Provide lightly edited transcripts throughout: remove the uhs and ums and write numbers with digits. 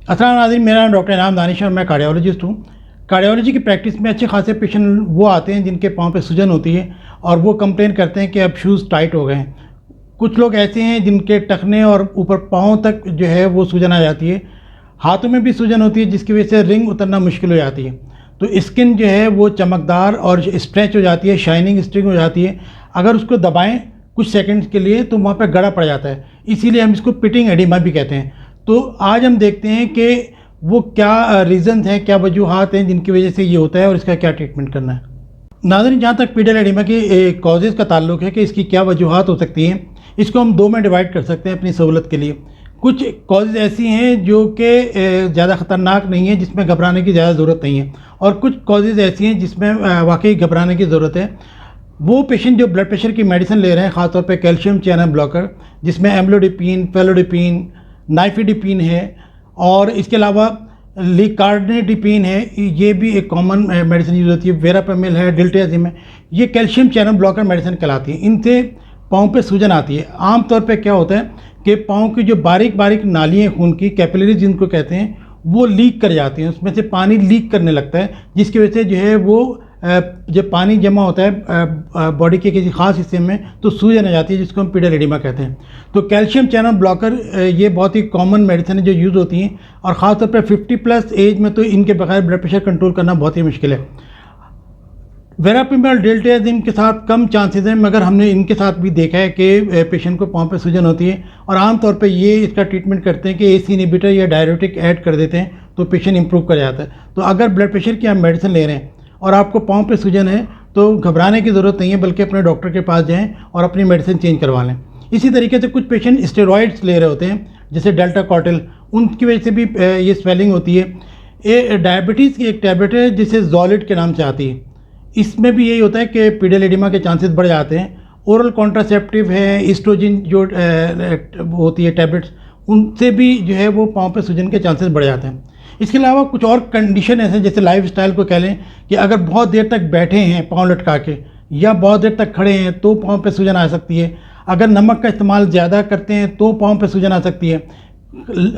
अस्सलाम नाज़रीन, मेरा नाम डॉक्टर इनाम दानिश है और मैं कार्डियोलॉजिस्ट हूँ। कार्डियोलॉजी की प्रैक्टिस में अच्छे खासे पेशेंट वो आते हैं जिनके पाँव पे सूजन होती है और वो कंप्लेन करते हैं कि अब शूज़ टाइट हो गए हैं। कुछ लोग ऐसे हैं जिनके टखने और ऊपर पाँव तक जो है वो सूजन आ जाती है। हाथों में भी सूजन होती है जिसकी वजह से रिंग उतरना मुश्किल हो जाती है। तो स्किन जो है वो चमकदार और स्ट्रेच हो जाती है, शाइनिंग स्ट्रिंग हो जाती है। अगर उसको दबाएँ कुछ सेकंड्स के लिए तो वहाँ पे गड़ा पड़ जाता है, इसीलिए हम इसको पिटिंग एडिमा भी कहते हैं। तो आज हम देखते हैं कि वो क्या रीज़न्स हैं, क्या वजूहात हैं जिनकी वजह से ये होता है और इसका क्या ट्रीटमेंट करना है। नाज़रीन, जहाँ तक पीडियल एडिमा की कॉजेज़ का ताल्लुक है कि इसकी क्या वजूहात हो सकती हैं, इसको हम दो में डिवाइड कर सकते हैं अपनी सहूलत के लिए। कुछ कॉजेज़ ऐसी हैं जो कि ज़्यादा ख़तरनाक नहीं है, जिसमें घबराने की ज़्यादा ज़रूरत नहीं है, और कुछ कॉजेज़ ऐसी हैं जिसमें वाकई घबराने की ज़रूरत है। वो पेशेंट जो ब्लड प्रेशर की मेडिसिन ले रहे हैं, ख़ासतौर पे कैल्शियम चैनल ब्लॉकर, जिसमें एम्लोडिपिन, फेलोडिपिन, नाइफिडिपिन है और इसके अलावा लिकार्डिडिपिन है, ये भी एक कॉमन मेडिसिन यूज़ होती है। वेरापेमिल है, डिल्टियाजिम है, ये कैल्शियम चैनल ब्लॉकर मेडिसिन कहलाती है। इनसे पाँव पे सूजन आती है। आम तौर पे क्या होता है कि पाँव की जो बारीक बारीक नालियाँ खून की, कैपिलरीज जिनको कहते हैं, वो लीक कर जाती हैं, उसमें से पानी लीक करने लगता है, जिसकी वजह से जो है वो जब पानी जमा होता है बॉडी के किसी खास हिस्से में तो सूजन आ जाती है, जिसको हम पीडियल एडिमा कहते हैं। तो कैल्शियम चैनल ब्लॉकर ये बहुत ही कॉमन मेडिसिन है जो यूज़ होती हैं, और ख़ासतौर पर 50+ एज में तो इनके बगैर ब्लड प्रेशर कंट्रोल करना बहुत ही मुश्किल है। वेरापेमिल, डिल्टियाजिम के साथ कम चांसेस हैं, मगर हमने इनके साथ भी देखा है कि पेशेंट को पाँव पे सूजन होती है, और आमतौर पे ये इसका ट्रीटमेंट करते हैं कि एसी इनहिबिटर या डायरेटिक ऐड कर देते हैं तो पेशेंट इंप्रूव कर जाता है। तो अगर ब्लड प्रेशर की आप मेडिसिन ले रहे हैं और आपको पाँव पे सूजन है तो घबराने की ज़रूरत नहीं है, बल्कि अपने डॉक्टर के पास जाएँ और अपनी मेडिसिन चेंज करवा लें। इसी तरीके से कुछ पेशेंट स्टेरॉइड्स ले रहे होते हैं, जैसे डेल्टा कॉर्टिल, उनकी वजह से भी ये स्वेलिंग होती है। ये डायबिटीज़ की एक टैबलेट है जिसे ज़ोलिड के नाम से आती है, इसमें भी यही होता है कि पीडियल एडिमा के चांसेस बढ़ जाते हैं। ओरल कॉन्ट्रासेप्टिव है, ईस्ट्रोजिन जो होती है टैबलेट्स, उनसे भी जो है वो पाँव पे सूजन के चांसेस बढ़ जाते हैं। इसके अलावा कुछ और कंडीशन ऐसे जैसे लाइफस्टाइल को कह लें कि अगर बहुत देर तक बैठे हैं पाँव लटका के या बहुत देर तक खड़े हैं तो पाँव पे सूजन आ सकती है। अगर नमक का इस्तेमाल ज़्यादा करते हैं तो पाँव पे सूजन आ सकती है।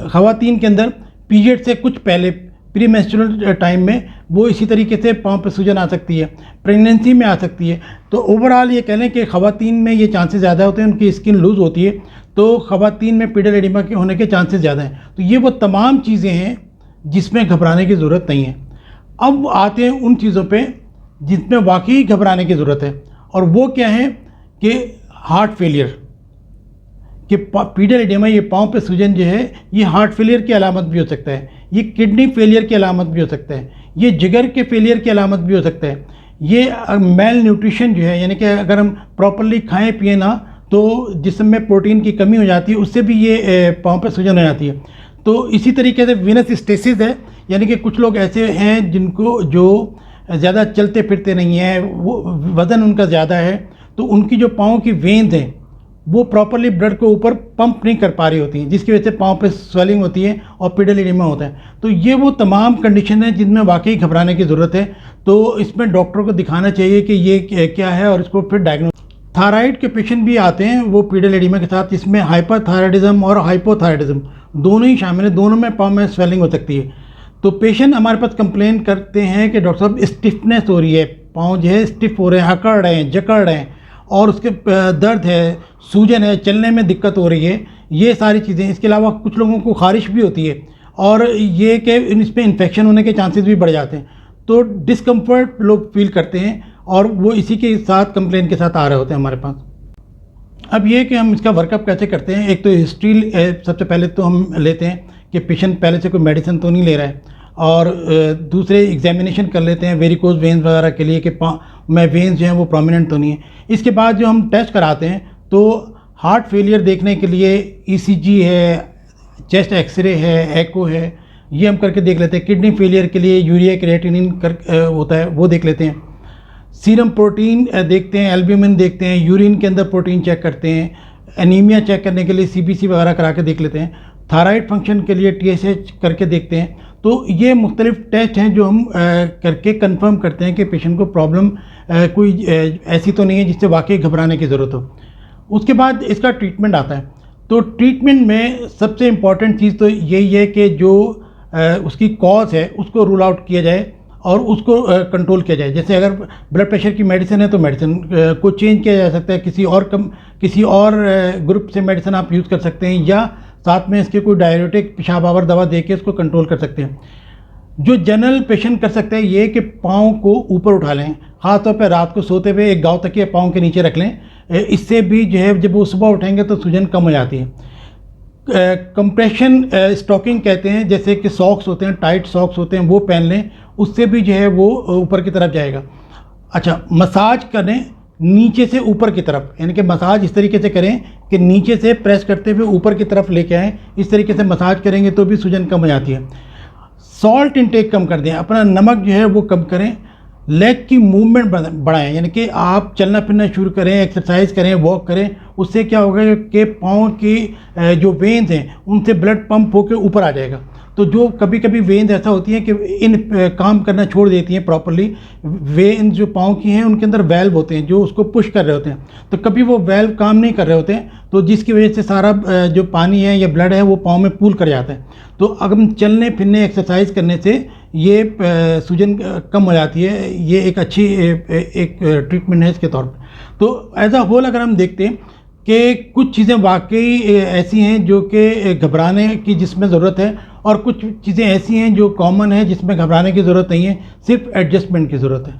ख़वातीन के अंदर पीरियड से कुछ पहले, प्री मेंस्ट्रुअल टाइम में, वो इसी तरीके से पाँव पे सूजन आ सकती है। प्रेगनेंसी में आ सकती है। तो ओवरऑल ये कह लें कि ख़वातीन में ये चांसेस ज़्यादा होते हैं, उनकी स्किन लूज़ होती है, तो ख़वातीन में पीडियल एडिमा के होने के चांसेस ज़्यादा हैं। तो ये वो तमाम चीज़ें हैं जिसमें घबराने की ज़रूरत नहीं है। अब आते हैं उन चीज़ों पे जिसमें वाकई घबराने की ज़रूरत है, और वो क्या है कि हार्ट फेलियर, कि पीडियल एडिमा, ये पाँव पे सूजन जो है, ये हार्ट फेलियर की अलामत भी हो सकता है, ये किडनी फेलियर की अलामत भी हो सकता है, ये जिगर के फेलियर की अलामत भी हो सकता है, ये मेल न्यूट्रिशन जो है, यानी कि अगर हम प्रॉपरली खाएं पिए ना तो जिस्म में प्रोटीन की कमी हो जाती है, उससे भी ये पाँव पे सूजन हो जाती है। तो इसी तरीके से वीनस स्टेसिस है, यानी कि कुछ लोग ऐसे हैं जिनको जो ज़्यादा चलते फिरते नहीं हैं, वो वज़न उनका ज़्यादा है, तो उनकी जो पाँव की वेन्स हैं वो प्रॉपरली ब्लड को ऊपर पंप नहीं कर पा रही होती हैं, जिसकी वजह से पाँव पे स्वेलिंग होती है और पीडियल एडिमा होता है। तो ये वो तमाम कंडीशन है जिनमें वाकई घबराने की ज़रूरत है। तो इसमें डॉक्टर को दिखाना चाहिए कि ये क्या है और इसको फिर डायग्नोस। थायराइड के पेशेंट भी आते हैं वो पीडियल एडिमा के साथ, इसमें हाइपरथायराइडिज्म और हाइपोथायराइडिज्म दोनों ही शामिल है, दोनों में पाँव में स्वेलिंग हो सकती है। तो पेशेंट हमारे पास कंप्लेन करते हैं कि डॉक्टर साहब स्टिफनेस हो रही है, पाँव जो है स्टिफ हो रहे हैं, अकड़ रहे हैं, जकड़ रहे हैं, और उसके दर्द है, सूजन है, चलने में दिक्कत हो रही है, ये सारी चीज़ें। इसके अलावा कुछ लोगों को खारिश भी होती है, और ये कि इस पर इन्फेक्शन होने के चांसेस भी बढ़ जाते हैं। तो डिस्कम्फर्ट लोग फील करते हैं और वो इसी के साथ कंप्लेन के साथ आ रहे होते हैं हमारे पास। अब ये कि हम इसका वर्कअप कैसे करते हैं, एक तो हिस्ट्री सबसे पहले तो हम लेते हैं कि पेशेंट पहले से कोई मेडिसिन तो नहीं ले रहा है, और दूसरे एग्जामिनेशन कर लेते हैं वेरिकोज वेन्स वगैरह के लिए कि में वेन्स जो हैं वो प्रोमिनेंट तो नहीं है। इसके बाद जो हम टेस्ट कराते हैं तो हार्ट फेलियर देखने के लिए ईसीजी है, चेस्ट एक्सरे है, एको है, ये हम करके देख लेते हैं। किडनी फेलियर के लिए यूरिया क्रिएटिनिन होता है, वो देख लेते हैं। सीरम प्रोटीन देखते हैं, एल्ब्यूमिन देखते हैं, यूरिन के अंदर प्रोटीन चेक करते हैं, एनीमिया चेक करने के लिए सीबीसी वगैरह करा के देख लेते हैं, थायराइड फंक्शन के लिए टीएसएच करके देखते हैं। तो ये मुख्तलिफ टेस्ट हैं जो हम करके कंफर्म करते हैं कि पेशेंट को प्रॉब्लम कोई ऐसी तो नहीं है जिससे वाकई घबराने की ज़रूरत हो। उसके बाद इसका ट्रीटमेंट आता है। तो ट्रीटमेंट में सबसे इम्पॉर्टेंट चीज़ तो यही है कि जो उसकी कॉज है उसको रूल आउट किया जाए और उसको कंट्रोल किया जाए। जैसे अगर ब्लड प्रेशर की मेडिसिन है तो मेडिसिन को चेंज किया जा सकता है, किसी और ग्रुप से मेडिसिन आप यूज़ कर सकते हैं, या साथ में इसके कोई डायरेटिक पेशाब आवर दवा दे के इसको कंट्रोल कर सकते हैं। जो जनरल पेशेंट कर सकते हैं ये कि पाँव को ऊपर उठा लें, ख़ास तौर पर रात को सोते हुए एक गाँव तकिया पाँव के नीचे रख लें। इससे भी जो है जब वो सुबह उठेंगे तो सूजन कम हो जाती है। कंप्रेशन स्टॉकिंग कहते हैं, जैसे कि सॉक्स होते हैं, टाइट सॉक्स होते हैं, वो पहन लें, उससे भी जो है वो ऊपर की तरफ जाएगा। अच्छा, मसाज करें नीचे से ऊपर की तरफ, यानी कि मसाज इस तरीके से करें कि नीचे से प्रेस करते हुए ऊपर की तरफ लेके आएँ। इस तरीके से मसाज करेंगे तो भी सूजन कम हो जाती है। सॉल्ट इंटेक कम कर दें, अपना नमक जो है वो कम करें। लेग की मूवमेंट बढ़ाएं, यानी कि आप चलना फिरना शुरू करें, एक्सरसाइज करें, वॉक करें। उससे क्या होगा कि पाँव की जो वेन्स हैं उनसे ब्लड पंप होकर ऊपर आ जाएगा। तो जो कभी कभी वेन्स ऐसा होती हैं कि इन काम करना छोड़ देती हैं प्रॉपरली, वेन जो पाँव की हैं उनके अंदर वेल्व होते हैं जो उसको पुश कर रहे होते हैं, तो कभी वो वेल्व काम नहीं कर रहे होते हैं, तो जिसकी वजह से सारा जो पानी है या ब्लड है वो पाँव में पूल कर जाता है। तो अगर हम चलने फिरने एक्सरसाइज करने से ये सूजन कम हो जाती है। ये एक अच्छी एक ट्रीटमेंट है इसके तौर पर। तो एज अ होल अगर हम देखते हैं कि कुछ चीज़ें वाकई ऐसी हैं जो कि घबराने की जिसमें ज़रूरत है, और कुछ चीज़ें ऐसी हैं जो कॉमन है जिसमें घबराने की ज़रूरत नहीं है, सिर्फ एडजस्टमेंट की ज़रूरत है।